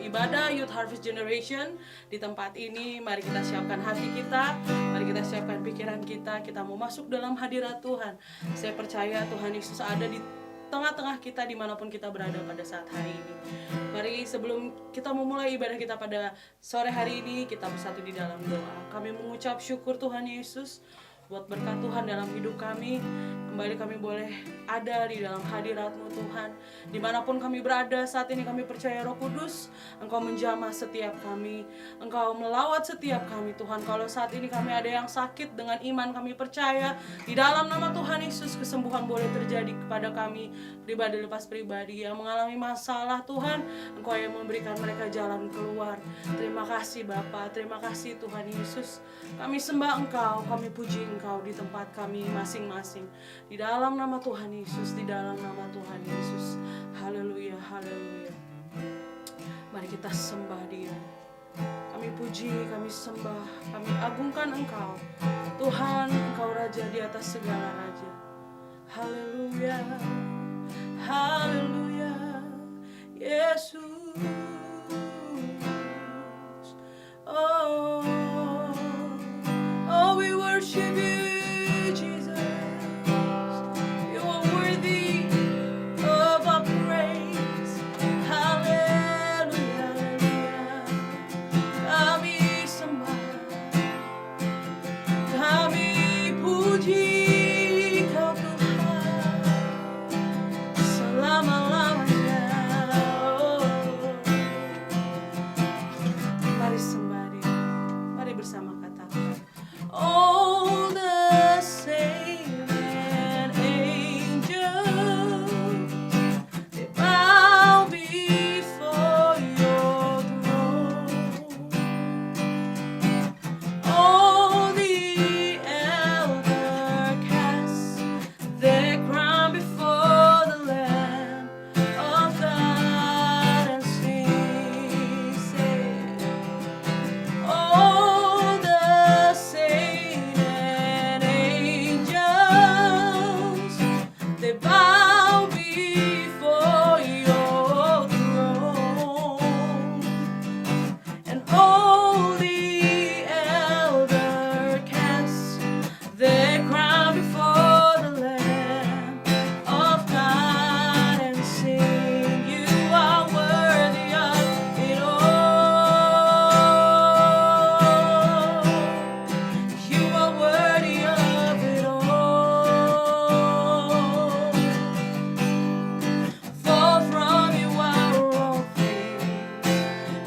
ibadah Youth Harvest Generation. Di tempat ini mari kita siapkan hati kita, mari kita siapkan pikiran kita. Kita mau masuk dalam hadirat Tuhan. Saya percaya Tuhan Yesus ada di tengah-tengah kita dimanapun kita berada pada saat hari ini. Mari sebelum kita memulai ibadah kita pada sore hari ini, kita bersatu di dalam doa. Kami mengucap syukur Tuhan Yesus buat berkat Tuhan dalam hidup kami. Kembali kami boleh ada di dalam hadirat-Mu Tuhan. Dimanapun kami berada saat ini, kami percaya Roh Kudus Engkau menjamah setiap kami, Engkau melawat setiap kami Tuhan. Kalau saat ini kami ada yang sakit, dengan iman kami percaya di dalam nama Tuhan Yesus kesembuhan boleh terjadi kepada kami pribadi lepas pribadi. Yang mengalami masalah Tuhan, Engkau yang memberikan mereka jalan keluar. Terima kasih Bapa, terima kasih Tuhan Yesus. Kami sembah Engkau, kami puji Engkau di tempat kami masing-masing. Di dalam nama Tuhan Yesus, di dalam nama Tuhan Yesus. Haleluya, haleluya. Mari kita sembah Dia. Kami puji, kami sembah, kami agungkan Engkau. Tuhan, Engkau Raja di atas segala raja. Haleluya, haleluya, Yesus. Oh, oh, we worship you, Jesus. You are worthy of our praise. Hallelujah, hallelujah. Kami sembah, kami puji Kau Tuhan selama-lamanya. Oh. Mari sembah Dia, mari bersama katakan. All the saints and angels, they bow before Your throne. All the elder cast their crown before the Lamb of God and sing, say, all the saints and angels, they bow before Your throne. And all the elder cast their crown before the Lamb of God and sing, You are worthy of it all. You are worthy of it all. For from You are all things,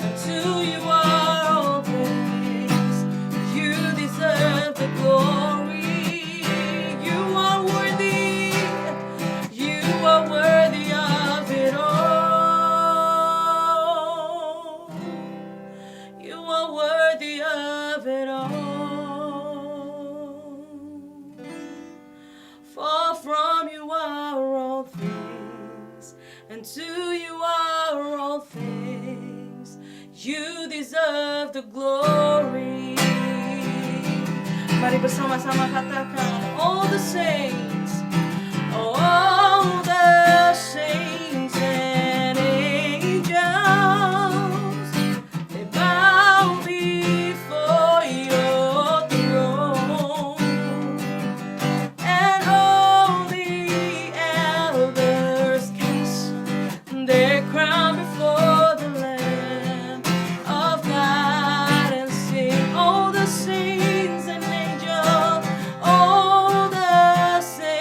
and to You are all things. You deserve the glory. You are worthy. You are worthy of it all. You are worthy of it all. For from You are all things, and to You are all things. You deserve the glory. Mari bersama-sama katakan, all the saints, all the saints and angels, they bow before Your throne. And all the elders cast their crown before the Lamb of God and sing, all the saints and angels, all the saints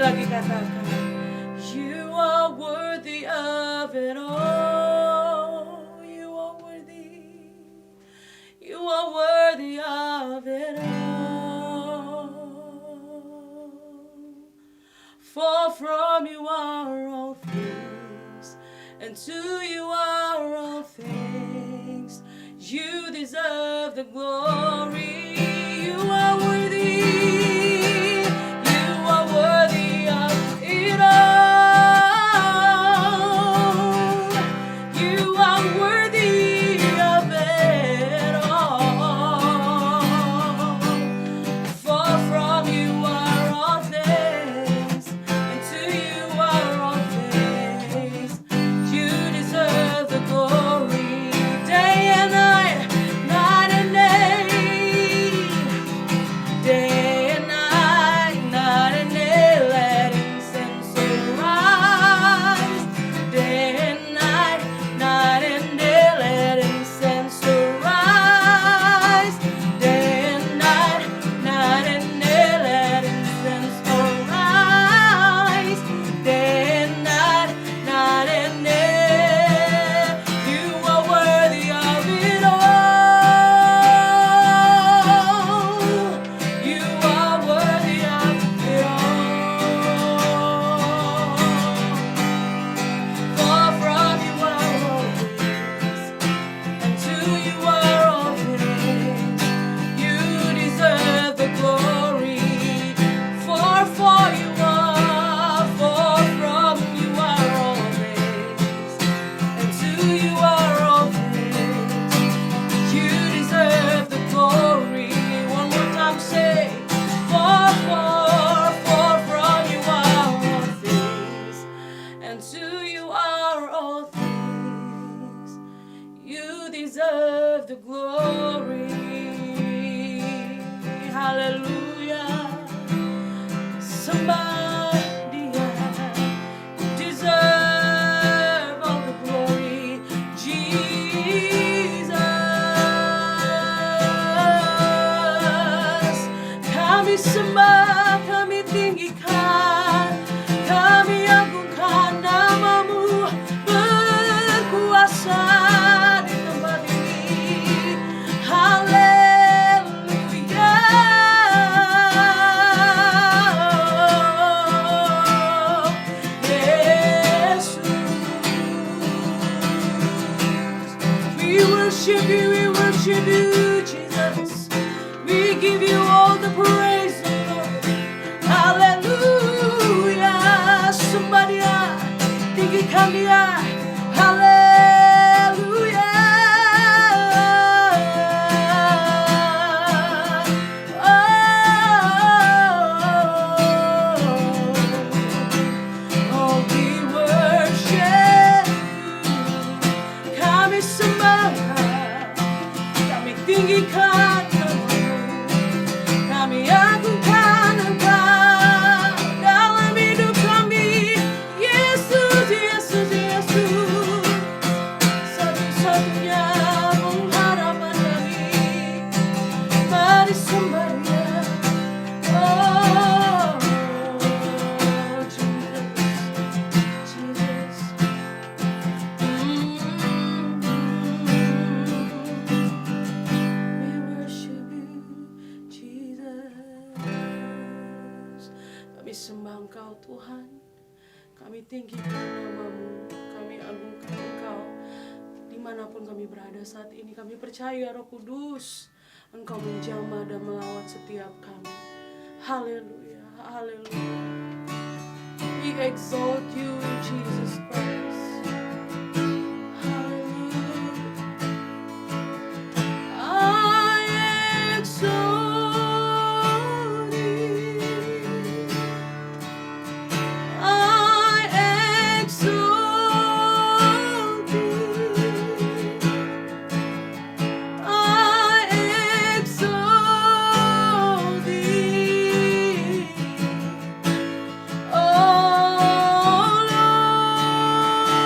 lagi katakan, You are worthy of it all. You are worthy. You are worthy of it all. For from you are all things, and to you are all things. You deserve the glory. You are worthy. You are worthy of it all. You are worthy of it all. For from you are all things, and to you are all things. You deserve the glory. Day and night, night and day. Day and night, night and day, let incense arise. Day and night, night and day, let incense arise. Day and night, night and day, let incense arise. Day and night, night and day, you are worthy of it all. You are worthy of it all. For from you are all things, and to you are all things. You deserve the glory. For you are, for from you are all things, and to you are all things. You deserve the glory. One more time, say, for from you are all things, and to you are all things. You deserve the glory. Hallelujah. Somebody deserve all the glory. Jesus, kami sembah, kami tinggikan, kami agungkan namamu, berkuasa di tempat ini. Haleluya. Yesus, we worship you, Jesus. We give you all the praise, Lord. Hallelujah. Somebody tinggikan dia. Hallelujah. Oh, we worship you. Kami sembah, kami tinggikan namamu, kami agungkan Engkau dalam hidup kami. Yesus, Yesus, Yesus, satu-satunya pengharapan kami. Mari sembah Dia. Oh, Jesus, Jesus. We worship you, Jesus. Kami sembah Engkau, Tuhan. Kami tinggikan namamu, kami agungkan Engkau. Dimanapun kami berada saat ini, kami percaya Roh Kudus, Engkau menjamah dan melawat setiap kami. Haleluya, haleluya. We exalt you, Jesus Christ. Hallelujah. I exalt thee. I exalt thee. I exalt thee. Oh Lord.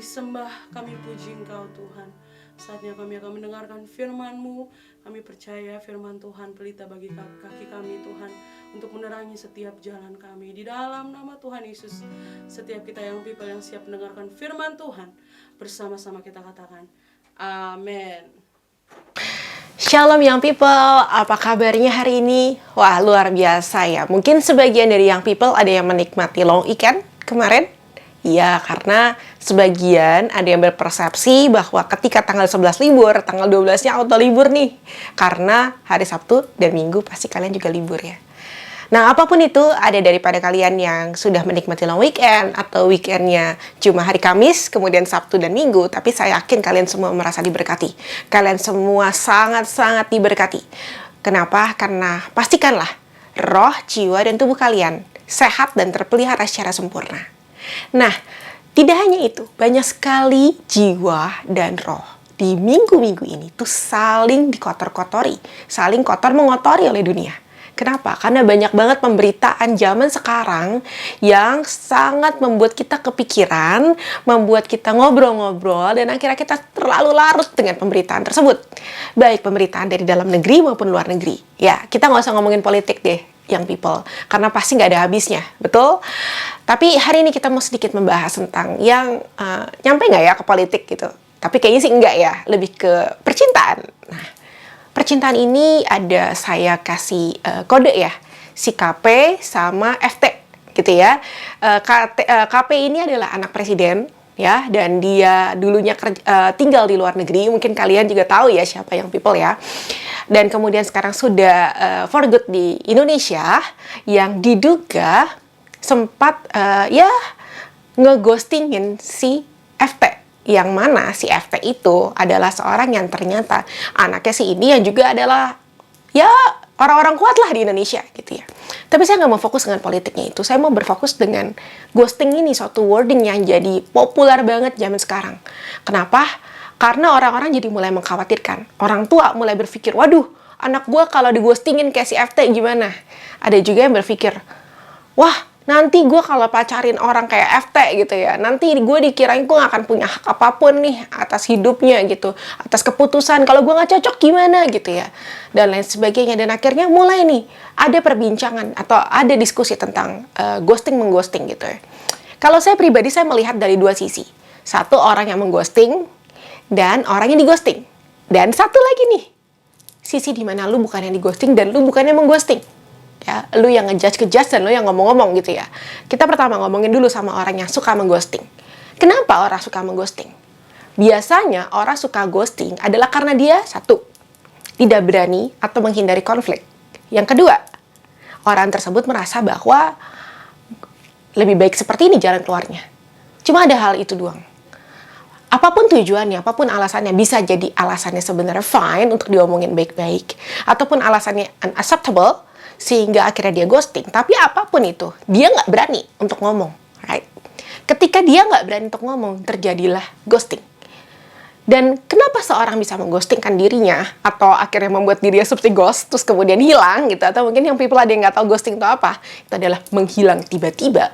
sembah, kami puji Engkau Tuhan. Saatnya kami akan mendengarkan firman-Mu. Kami percaya firman Tuhan pelita bagi kaki kami Tuhan, untuk menerangi setiap jalan kami. Di dalam nama Tuhan Yesus, setiap kita yang people yang siap mendengarkan firman Tuhan, bersama-sama kita katakan amin. Shalom Young People, apa kabarnya hari ini? Wah, luar biasa ya. Mungkin sebagian dari Young People ada yang menikmati long weekend kemarin. Ya, karena sebagian ada yang berpersepsi bahwa ketika tanggal 11 libur, tanggal 12-nya auto libur nih. Karena hari Sabtu dan Minggu pasti kalian juga libur ya. Nah, apapun itu, ada daripada kalian yang sudah menikmati long weekend atau weekendnya cuma hari Kamis, kemudian Sabtu dan Minggu, tapi saya yakin kalian semua merasa diberkati. Kalian semua sangat-sangat diberkati. Kenapa? Karena pastikanlah roh, jiwa, dan tubuh kalian sehat dan terpelihara secara sempurna. Nah, tidak hanya itu, banyak sekali jiwa dan roh di minggu-minggu ini tuh saling dikotor-kotori, saling kotor mengotori oleh dunia. Kenapa? Karena banyak banget pemberitaan zaman sekarang yang sangat membuat kita kepikiran, membuat kita ngobrol-ngobrol, dan akhirnya kita terlalu larut dengan pemberitaan tersebut. Baik pemberitaan dari dalam negeri maupun luar negeri. Ya, kita nggak usah ngomongin politik deh, Young People, karena pasti nggak ada habisnya, betul? Tapi hari ini kita mau sedikit membahas tentang yang nyampe nggak ya ke politik gitu. Tapi kayaknya sih enggak ya, lebih ke percintaan. Nah, percintaan ini ada saya kasih kode ya, si KP sama FT gitu ya. KP ini adalah anak presiden ya, dan dia dulunya tinggal di luar negeri. Mungkin kalian juga tahu ya siapa Young People ya. Dan kemudian sekarang sudah for good di Indonesia, yang diduga sempat ngeghostingin si FT. Yang mana si FT itu adalah seorang yang ternyata anaknya si ini yang juga adalah ya orang-orang kuat lah di Indonesia gitu ya. Tapi saya nggak mau fokus dengan politiknya itu. Saya mau berfokus dengan ghosting ini, suatu wording yang jadi populer banget zaman sekarang. Kenapa? Karena orang-orang jadi mulai mengkhawatirkan. Orang tua mulai berpikir, waduh, anak gue kalau di-ghostingin kayak si FT gimana? Ada juga yang berpikir, wah, nanti gue kalau pacarin orang kayak FT gitu ya, nanti gue dikirain gue gak akan punya hak apapun nih atas hidupnya gitu, atas keputusan, kalau gue gak cocok gimana gitu ya, dan lain sebagainya. Dan akhirnya mulai nih, ada perbincangan atau ada diskusi tentang ghosting-mengghosting gitu ya. Kalau saya pribadi, saya melihat dari dua sisi. Satu, orang yang mengghosting, dan orang yang di-ghosting. Dan satu lagi nih, sisi dimana lu bukan yang di-ghosting dan lu bukan yang mengghosting. Ya, lu yang ngejudge dan lu yang ngomong-ngomong gitu ya. Kita pertama ngomongin dulu sama orang yang suka mengghosting. Kenapa orang suka mengghosting? Biasanya orang suka ghosting adalah karena dia, satu, tidak berani atau menghindari konflik. Yang kedua, orang tersebut merasa bahwa lebih baik seperti ini jalan keluarnya. Cuma ada hal itu doang. Apapun tujuannya, apapun alasannya, bisa jadi alasannya sebenarnya fine untuk diomongin baik-baik, ataupun alasannya unacceptable, sehingga akhirnya dia ghosting. Tapi apapun itu, dia nggak berani untuk ngomong, right? Ketika dia nggak berani untuk ngomong, terjadilah ghosting. Dan kenapa seorang bisa mengghostingkan dirinya, atau akhirnya membuat dirinya seperti ghost, terus kemudian hilang gitu, atau mungkin yang people ada yang nggak tahu ghosting itu apa, itu adalah menghilang tiba-tiba.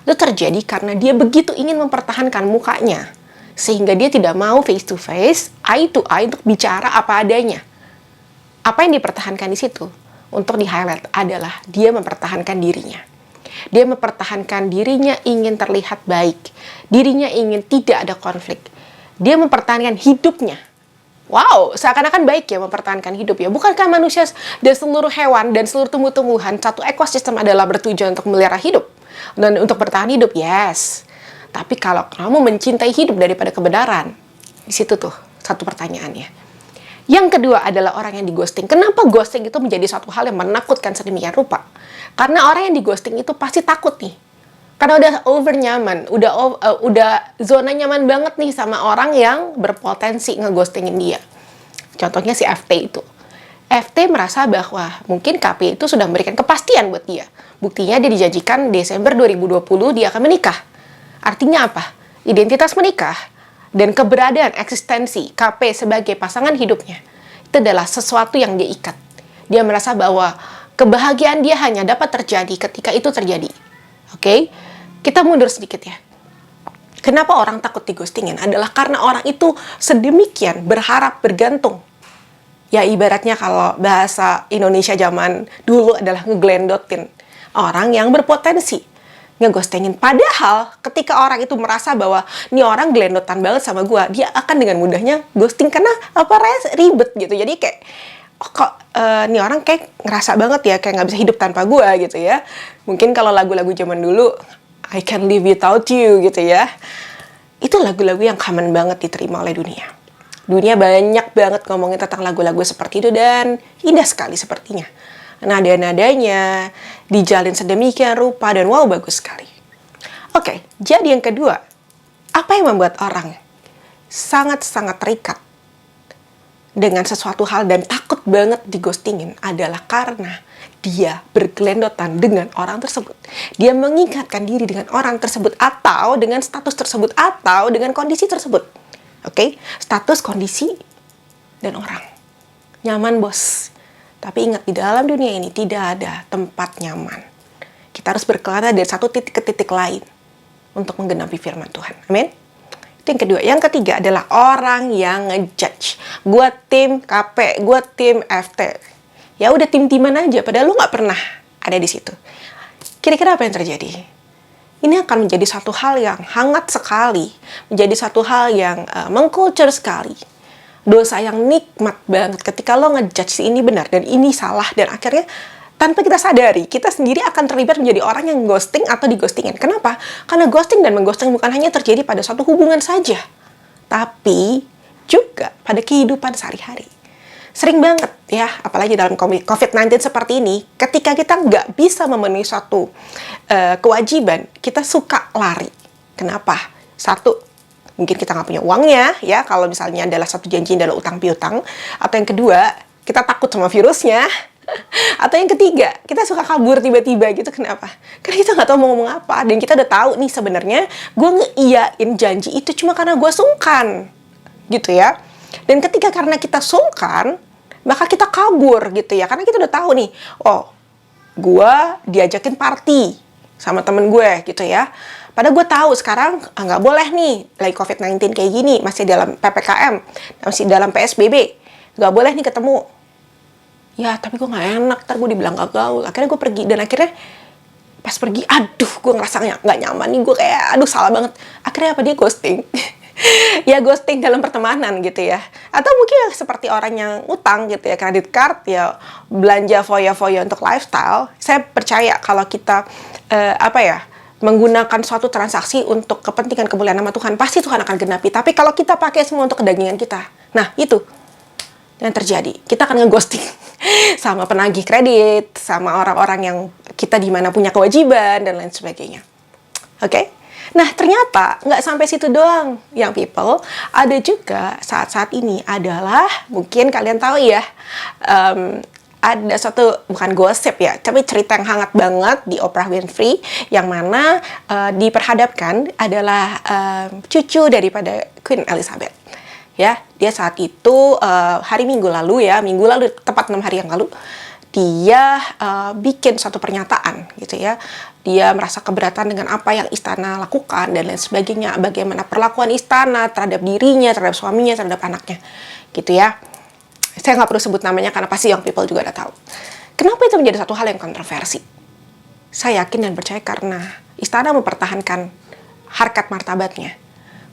Itu terjadi karena dia begitu ingin mempertahankan mukanya, sehingga dia tidak mau face to face, eye to eye untuk bicara apa adanya. Apa yang dipertahankan di situ? Untuk di-highlight adalah dia mempertahankan dirinya. Dia mempertahankan dirinya ingin terlihat baik. Dirinya ingin tidak ada konflik. Dia mempertahankan hidupnya. Wow, seakan-akan baik ya mempertahankan hidup ya. Bukankah manusia dan seluruh hewan dan seluruh tumbuh-tumbuhan, satu ekosistem adalah bertujuan untuk memelihara hidup. Dan untuk bertahan hidup, yes. Tapi kalau kamu mencintai hidup daripada kebenaran, di situ tuh satu pertanyaannya. Yang kedua adalah orang yang di-ghosting. Kenapa ghosting itu menjadi suatu hal yang menakutkan sedemikian rupa? Karena orang yang di-ghosting itu pasti takut nih. Karena udah over nyaman, udah zona nyaman banget nih sama orang yang berpotensi nge-ghostingin dia. Contohnya si FT itu. FT merasa bahwa mungkin KP itu sudah memberikan kepastian buat dia. Buktinya dia dijanjikan Desember 2020 dia akan menikah. Artinya apa? Identitas menikah dan keberadaan eksistensi KP sebagai pasangan hidupnya itu adalah sesuatu yang dia ikat. Dia merasa bahwa kebahagiaan dia hanya dapat terjadi ketika itu terjadi. Oke? Kita mundur sedikit ya. Kenapa orang takut di ghostingin? Adalah karena orang itu sedemikian berharap, bergantung. Ya ibaratnya kalau bahasa Indonesia zaman dulu adalah ngeglendotin orang yang berpotensi ngeghostingin. Padahal ketika orang itu merasa bahwa ini orang glendotan banget sama gue, dia akan dengan mudahnya ghosting karena ribet gitu. Jadi kayak oh kok ini orang kayak ngerasa banget ya kayak nggak bisa hidup tanpa gue gitu ya. Mungkin kalau lagu-lagu zaman dulu I can live without you gitu ya. Itu lagu-lagu yang common banget diterima oleh dunia. Dunia banyak banget ngomongin tentang lagu-lagu seperti itu dan indah sekali sepertinya. Nada-nadanya dijalin sedemikian rupa dan wow bagus sekali. Oke, jadi yang kedua, apa yang membuat orang sangat-sangat terikat dengan sesuatu hal dan takut banget dighostingin adalah karena dia bergelendotan dengan orang tersebut. Dia mengingatkan diri dengan orang tersebut atau dengan status tersebut atau dengan kondisi tersebut. Oke, status, kondisi, dan orang. Nyaman, bos. Tapi ingat, di dalam dunia ini tidak ada tempat nyaman. Kita harus berkelana dari satu titik ke titik lain untuk menggenapi firman Tuhan. Amin. Itu yang kedua. Yang ketiga adalah orang yang ngejudge. Gua tim KP, gua tim FT. Ya udah tim-timan aja, padahal lu nggak pernah ada di situ. Kira-kira apa yang terjadi? Ini akan menjadi satu hal yang hangat sekali, menjadi satu hal yang mengkultur sekali. Dosa yang nikmat banget ketika lo ngejudge si ini benar dan ini salah, dan akhirnya tanpa kita sadari, kita sendiri akan terlibat menjadi orang yang ghosting atau dighostingin. Kenapa? Karena ghosting dan mengghosting bukan hanya terjadi pada suatu hubungan saja, tapi juga pada kehidupan sehari-hari. Sering banget ya, apalagi dalam COVID-19 seperti ini, ketika kita nggak bisa memenuhi suatu kewajiban, kita suka lari. Kenapa? Satu, mungkin kita nggak punya uangnya, ya, kalau misalnya adalah satu janji adalah utang piutang. Atau yang kedua, kita takut sama virusnya. Atau yang ketiga, kita suka kabur tiba-tiba gitu. Kenapa? Karena kita nggak tahu mau ngomong apa. Dan kita udah tahu nih sebenarnya gue ngeiyain janji itu cuma karena gue sungkan. Gitu ya. Dan ketika karena kita sungkan, maka kita kabur gitu ya. Karena kita udah tahu nih, oh, gue diajakin party sama temen gue gitu ya. Padahal gue tahu sekarang nggak boleh nih, lagi COVID-19 kayak gini, masih dalam PPKM, masih dalam PSBB, nggak boleh nih ketemu. Ya, tapi gue nggak enak, ntar gue dibilang gagal. Akhirnya gue pergi, dan akhirnya pas pergi, aduh, gue ngerasa nggak nyaman nih, gue kayak, aduh, salah banget. Akhirnya apa, dia ghosting. Ya ghosting dalam pertemanan gitu ya. Atau mungkin seperti orang yang utang gitu ya, kredit card ya, belanja foya-foya untuk lifestyle. Saya percaya kalau kita menggunakan suatu transaksi untuk kepentingan kemuliaan nama Tuhan, pasti Tuhan akan genapi. Tapi kalau kita pakai semua untuk kedagingan kita, nah itu yang terjadi. Kita akan ngeghosting sama penagih kredit, sama orang-orang yang kita di mana punya kewajiban dan lain sebagainya. Oke? Nah, ternyata nggak sampai situ doang, young people. Ada juga saat-saat ini adalah, mungkin kalian tahu ya, ada satu, bukan gosip ya, tapi cerita yang hangat banget di Oprah Winfrey, yang mana diperhadapkan adalah cucu daripada Queen Elizabeth. Ya, dia saat itu hari Minggu lalu, tepat 6 hari yang lalu, dia bikin suatu pernyataan gitu ya. Dia merasa keberatan dengan apa yang istana lakukan dan lain sebagainya. Bagaimana perlakuan istana terhadap dirinya, terhadap suaminya, terhadap anaknya. Gitu ya. Saya nggak perlu sebut namanya karena pasti young people juga udah tahu. Kenapa itu menjadi satu hal yang kontroversi? Saya yakin dan percaya karena istana mempertahankan harkat martabatnya.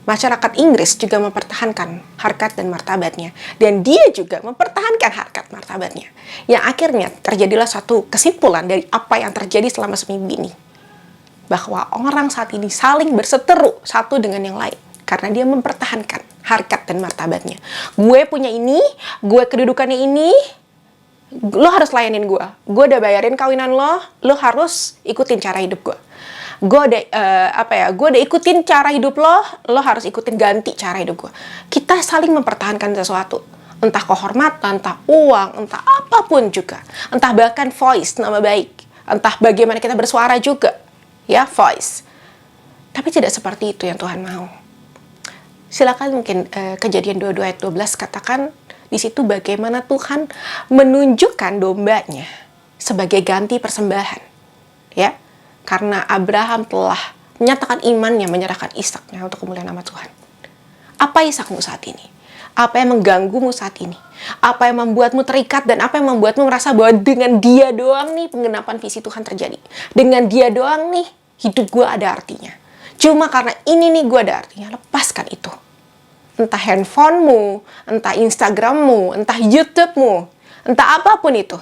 Masyarakat Inggris juga mempertahankan harkat dan martabatnya. Dan dia juga mempertahankan harkat martabatnya. Yang akhirnya terjadilah suatu kesimpulan dari apa yang terjadi selama seminggu ini. Bahwa orang saat ini saling berseteru satu dengan yang lain. Karena dia mempertahankan harkat dan martabatnya. Gue punya ini, gue kedudukannya ini, lo harus layanin gue. Gue udah bayarin kawinan lo harus ikutin cara hidup gue. Gue udah ikutin cara hidup lo harus ikutin ganti cara hidup gue. Kita saling mempertahankan sesuatu, entah kehormatan, entah uang, entah apapun juga, entah bahkan voice, nama baik, entah bagaimana kita bersuara juga, ya, voice. Tapi tidak seperti itu yang Tuhan mau. Silakan mungkin Kejadian 22 ayat 12 katakan di situ bagaimana Tuhan menunjukkan dombanya sebagai ganti persembahan, ya. Karena Abraham telah menyatakan imannya, menyerahkan Ishaknya untuk kemuliaan nama Tuhan. Apa Ishakmu saat ini? Apa yang mengganggumu saat ini? Apa yang membuatmu terikat dan apa yang membuatmu merasa bahwa dengan dia doang nih penggenapan visi Tuhan terjadi. Dengan dia doang nih hidup gue ada artinya. Cuma karena ini nih gue ada artinya. Lepaskan itu. Entah handphonemu, entah Instagrammu, entah YouTubemu, entah apapun itu.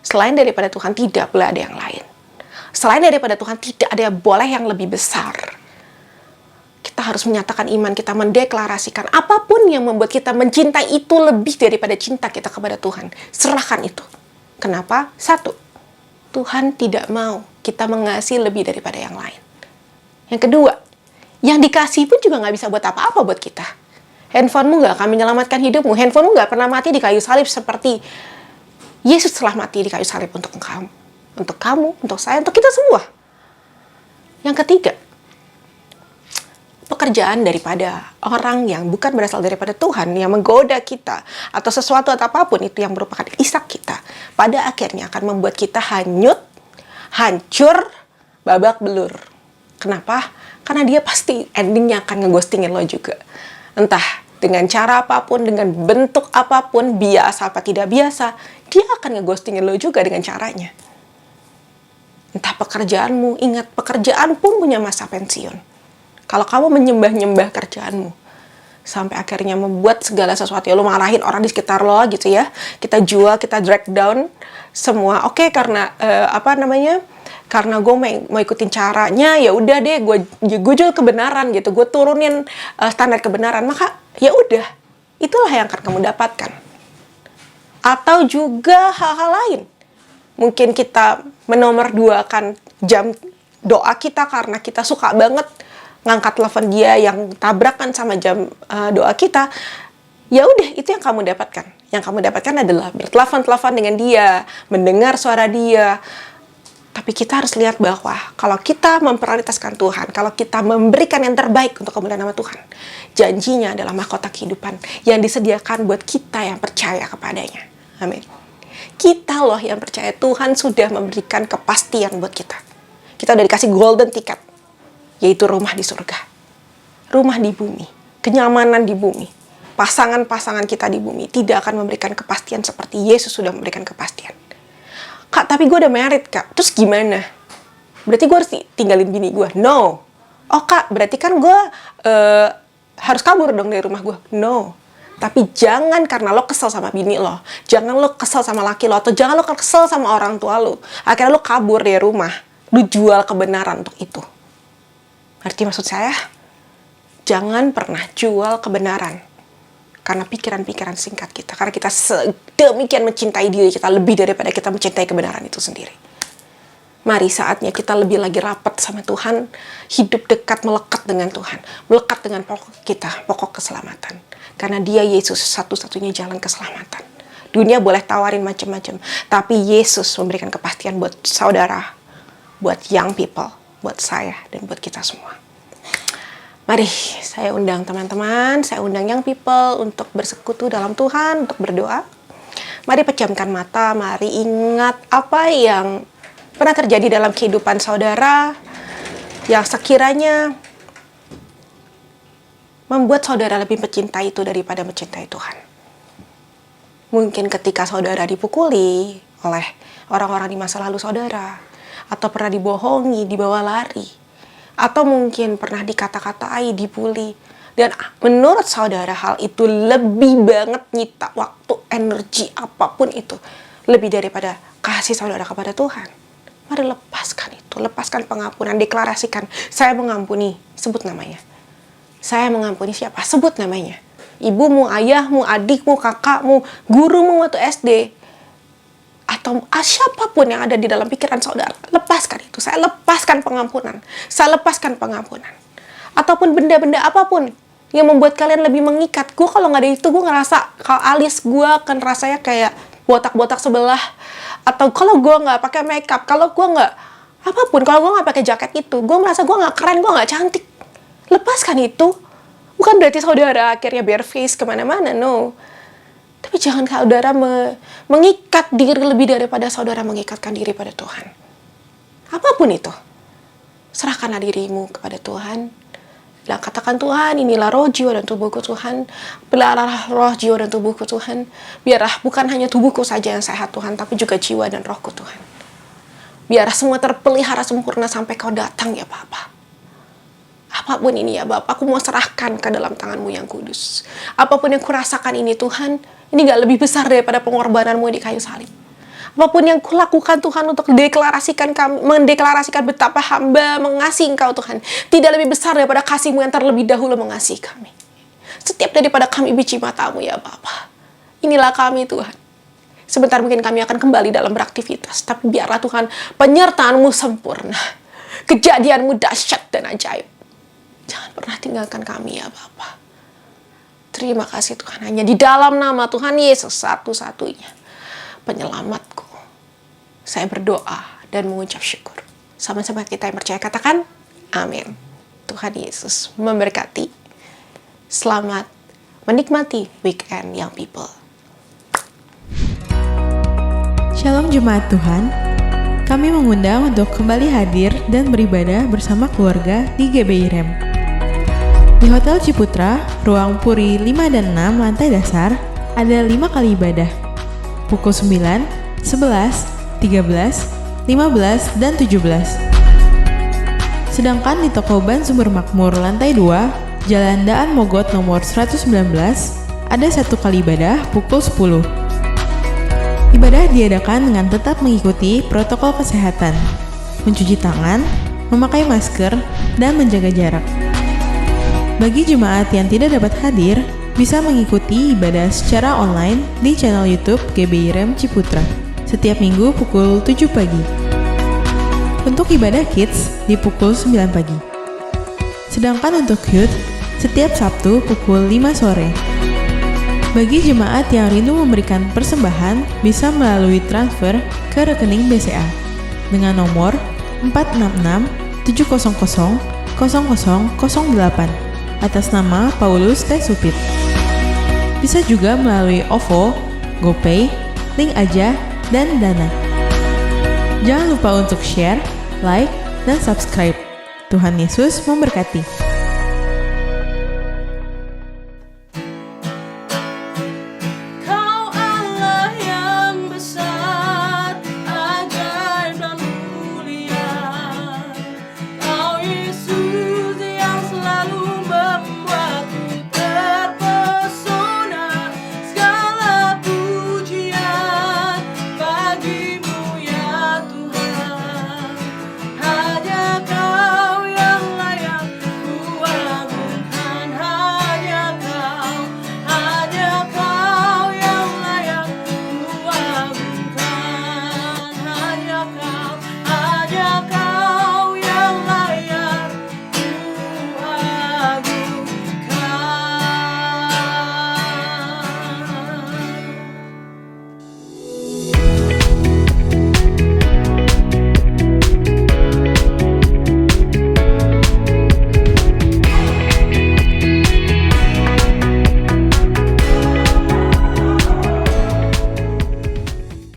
Selain daripada Tuhan tidak boleh ada yang lain. Selain daripada Tuhan tidak ada yang boleh yang lebih besar. Kita harus menyatakan iman kita, mendeklarasikan apapun yang membuat kita mencintai itu lebih daripada cinta kita kepada Tuhan. Serahkan itu. Kenapa? Satu, Tuhan tidak mau kita mengasihi lebih daripada yang lain. Yang kedua, yang dikasih pun juga nggak bisa buat apa-apa buat kita. Handphonemu nggak akan menyelamatkan hidupmu. Handphonemu nggak pernah mati di kayu salib seperti Yesus telah mati di kayu salib untuk kamu. Untuk kamu, untuk saya, untuk kita semua. Yang ketiga, pekerjaan daripada orang yang bukan berasal daripada Tuhan, yang menggoda kita, atau sesuatu atau apapun itu yang merupakan Ishak kita, pada akhirnya akan membuat kita hanyut, hancur, babak belur. Kenapa? Karena dia pasti endingnya akan ngeghostingin lo juga. Entah dengan cara apapun, dengan bentuk apapun, biasa apa tidak biasa, dia akan ngeghostingin lo juga dengan caranya. Entah pekerjaanmu, ingat pekerjaan pun punya masa pensiun. Kalau kamu menyembah-nyembah kerjaanmu, sampai akhirnya membuat segala sesuatu, ya lo marahin orang di sekitar lo gitu ya, kita jual, kita drag down semua, oke, karena karena gue mau ikutin caranya, ya udah deh, gue jual kebenaran gitu, gue turunin standar kebenaran, maka ya udah, itulah yang akan kamu dapatkan. Atau juga hal-hal lain, mungkin kita menomorduakan jam doa kita karena kita suka banget ngangkat telepon dia yang tabrakan sama jam doa kita. Ya udah, itu yang kamu dapatkan. Yang kamu dapatkan adalah bertelepon-telepon dengan dia, mendengar suara dia. Tapi kita harus lihat bahwa kalau kita memprioritaskan Tuhan, kalau kita memberikan yang terbaik untuk kemuliaan nama Tuhan, janjinya adalah mahkota kehidupan yang disediakan buat kita yang percaya kepadanya. Amin. Kita loh yang percaya Tuhan sudah memberikan kepastian buat kita. Kita udah dikasih golden ticket, yaitu rumah di surga, rumah di bumi, kenyamanan di bumi. Pasangan-pasangan kita di bumi tidak akan memberikan kepastian seperti Yesus sudah memberikan kepastian. Kak, tapi gue udah married, Kak. Terus gimana? Berarti gue harus tinggalin bini gue? No. Oh, Kak, berarti kan gue harus kabur dong dari rumah gue? No. Tapi jangan karena lo kesel sama bini lo, jangan lo kesel sama laki lo, atau jangan lo kesel sama orang tua lo, akhirnya lo kabur dari rumah, lo jual kebenaran untuk itu. Arti maksud saya, jangan pernah jual kebenaran karena pikiran-pikiran singkat kita, karena kita sedemikian mencintai diri kita lebih daripada kita mencintai kebenaran itu sendiri. Mari saatnya kita lebih lagi rapat sama Tuhan, hidup dekat, melekat dengan Tuhan, melekat dengan pokok kita, pokok keselamatan. Karena dia Yesus satu-satunya jalan keselamatan. Dunia boleh tawarin macam-macam, tapi Yesus memberikan kepastian buat saudara, buat young people, buat saya, dan buat kita semua. Mari saya undang teman-teman, saya undang young people untuk bersekutu dalam Tuhan, untuk berdoa. Mari pejamkan mata, mari ingat apa yang pernah terjadi dalam kehidupan saudara yang sekiranya membuat saudara lebih mencintai itu daripada mencintai Tuhan. Mungkin ketika saudara dipukuli oleh orang-orang di masa lalu saudara, atau pernah dibohongi, dibawa lari, atau mungkin pernah dikata-katai, dibully, dan menurut saudara hal itu lebih banget nyita waktu, energi, apapun itu, lebih daripada kasih saudara kepada Tuhan. Mari lepaskan itu, lepaskan pengampunan, deklarasikan, saya mengampuni, sebut namanya. Saya mengampuni siapa? Sebut namanya. Ibumu, ayahmu, adikmu, kakakmu, gurumu waktu SD, atau siapapun yang ada di dalam pikiran saudara, lepaskan itu. Saya lepaskan pengampunan. Saya lepaskan pengampunan. Ataupun benda-benda apapun yang membuat kalian lebih mengikat. Gue kalau nggak ada itu, gue ngerasa kalau alis gue akan rasanya kayak botak-botak sebelah. Atau kalau gue nggak pakai makeup, kalau gue nggak apapun, kalau gue nggak pakai jaket itu, gue merasa gue nggak keren, gue nggak cantik. Lepaskan itu. Bukan berarti saudara akhirnya bare face kemana-mana, no. Tapi jangan saudara mengikat diri lebih daripada saudara mengikatkan diri pada Tuhan. Apapun itu. serahkanlah dirimu kepada Tuhan. Dan katakan, Tuhan, inilah roh, jiwa, dan tubuhku Tuhan. Peliharalah roh, jiwa, dan tubuhku Tuhan. Biarlah bukan hanya tubuhku saja yang sehat Tuhan, tapi juga jiwa dan rohku Tuhan. Biarlah semua terpelihara sempurna sampai Kau datang ya Bapa. Apapun ini ya Bapa, aku mau serahkan ke dalam tangan-Mu yang kudus. Apapun yang kurasakan ini Tuhan, ini gak lebih besar daripada pengorbanan-Mu di kayu salib. Apapun yang kulakukan Tuhan untuk mendeklarasikan betapa hamba mengasihi Engkau Tuhan, tidak lebih besar daripada kasih-Mu yang terlebih dahulu mengasihi kami. Setiap daripada kami biji mata-Mu ya Bapa. Inilah kami Tuhan. Sebentar mungkin kami akan kembali dalam beraktivitas, tapi biarlah Tuhan penyertaan-Mu sempurna. Kejadian-Mu dahsyat dan ajaib. Jangan pernah tinggalkan kami ya Bapa. Terima kasih Tuhan, hanya di dalam nama Tuhan Yesus satu-satunya penyelamatku, saya berdoa dan mengucap syukur. Sama-sama kita yang percaya katakan amin. Tuhan Yesus memberkati. Selamat menikmati weekend Young People. Shalom Jemaat Tuhan, kami mengundang untuk kembali hadir dan beribadah bersama keluarga di GBI REM. Di Hotel Ciputra, ruang Puri 5 dan 6 lantai dasar, ada 5 kali ibadah. Pukul 9, 11, 13, 15, dan 17. Sedangkan di Toko Ban Sumber Makmur lantai 2, Jalan Daan Mogot nomor 119, ada 1 kali ibadah pukul 10. Ibadah diadakan dengan tetap mengikuti protokol kesehatan, mencuci tangan, memakai masker, dan menjaga jarak. Bagi jemaat yang tidak dapat hadir, bisa mengikuti ibadah secara online di channel YouTube GBI REM Ciputra setiap minggu pukul 7 pagi. Untuk ibadah kids di pukul 9 pagi. Sedangkan untuk youth setiap Sabtu pukul 5 sore. Bagi jemaat yang rindu memberikan persembahan, bisa melalui transfer ke rekening BCA dengan nomor 466 700 0008 atas nama Paulus T. Supit. Bisa juga melalui OVO, GoPay, Link Aja, dan Dana. Jangan lupa untuk share, like, dan subscribe. Tuhan Yesus memberkati.